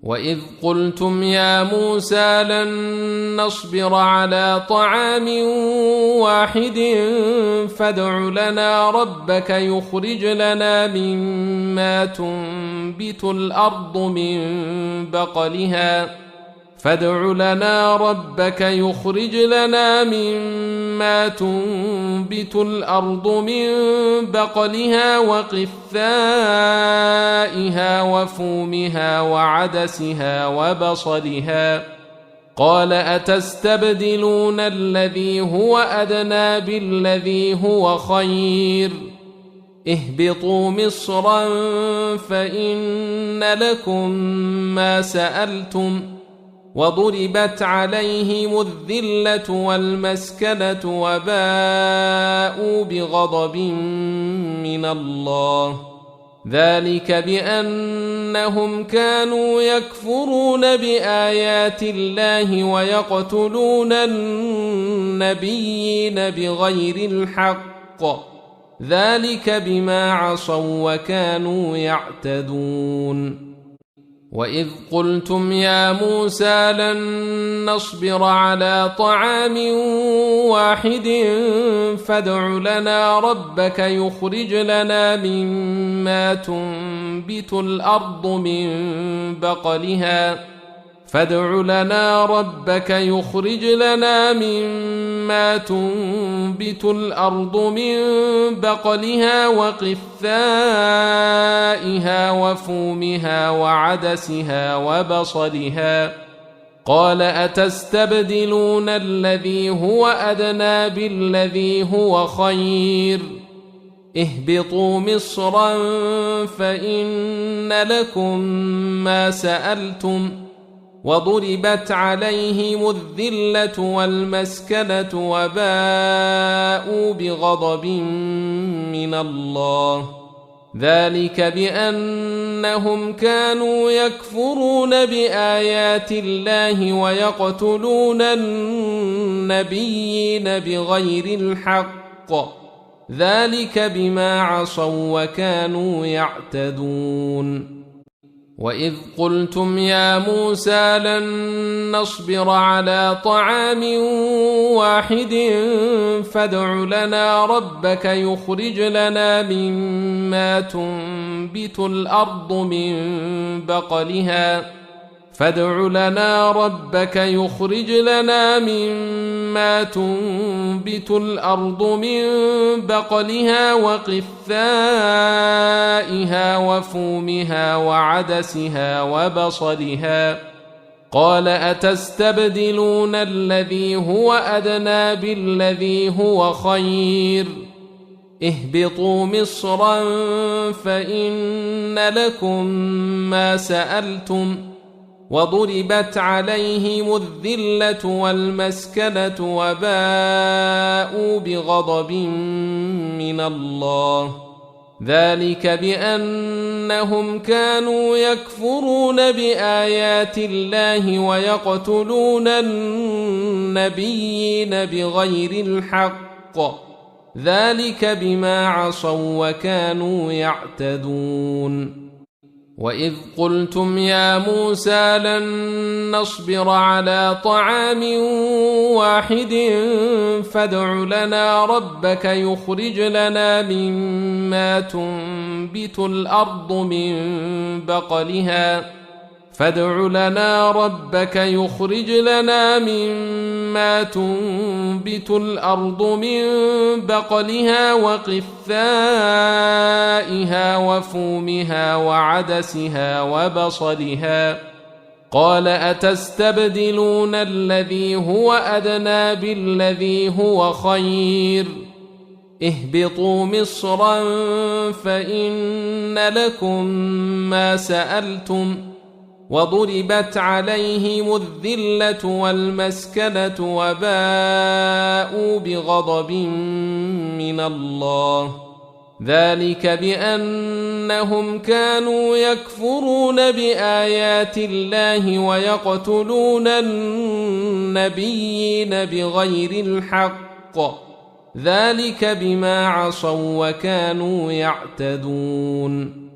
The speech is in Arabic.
وإذ قلتم يا موسى لن نصبر على طعام واحد فادع لنا ربك يخرج لنا مما تنبت الأرض من بقلها وقثائها وفومها وعدسها وبصلها قال أتستبدلون الذي هو أدنى بالذي هو خير اهبطوا مصرا فإن لكم ما سألتم وضربت عليهم الذلة والمسكنة وباءوا بغضب من الله ذلك بأنهم كانوا يكفرون بآيات الله ويقتلون النبيين بغير الحق ذلك بما عصوا وكانوا يعتدون وإذ قلتم يا موسى لن نصبر على طعام واحد فادع لنا ربك يخرج لنا مما تنبت الأرض من بقلها وقثائها وفومها وعدسها وبصلها قال أتستبدلون الذي هو أدنى بالذي هو خير اهبطوا مصرا فإن لكم ما سألتم وضربت عليهم الذلة والمسكنة وباءوا بغضب من الله ذلك بأنهم كانوا يكفرون بآيات الله ويقتلون النبيين بغير الحق ذلك بما عصوا وكانوا يعتدون وإذ قلتم يا موسى لن نصبر على طعام واحد فادع لنا ربك يخرج لنا مما تنبت الأرض من بقلها وقثائها وفومها وعدسها وبصلها قال أتستبدلون الذي هو أدنى بالذي هو خير اهبطوا مصرا فإن لكم ما سألتم وضربت عليهم الذلة والمسكنة وباءوا بغضب من الله ذلك بأنهم كانوا يكفرون بآيات الله ويقتلون النبيين بغير الحق ذلك بما عصوا وكانوا يعتدون وإذ قلتم يا موسى لن نصبر على طعام واحد فادع لنا ربك يخرج لنا مما تنبت الأرض من بقلها وقثائها وفومها وعدسها وبصلها قال أتستبدلون الذي هو أدنى بالذي هو خير اهبطوا مصرا فإن لكم ما سألتم وضربت عليهم الذلة والمسكنة وباءوا بغضب من الله ذلك بأنهم كانوا يكفرون بآيات الله ويقتلون النبيين بغير الحق ذلك بما عصوا وكانوا يعتدون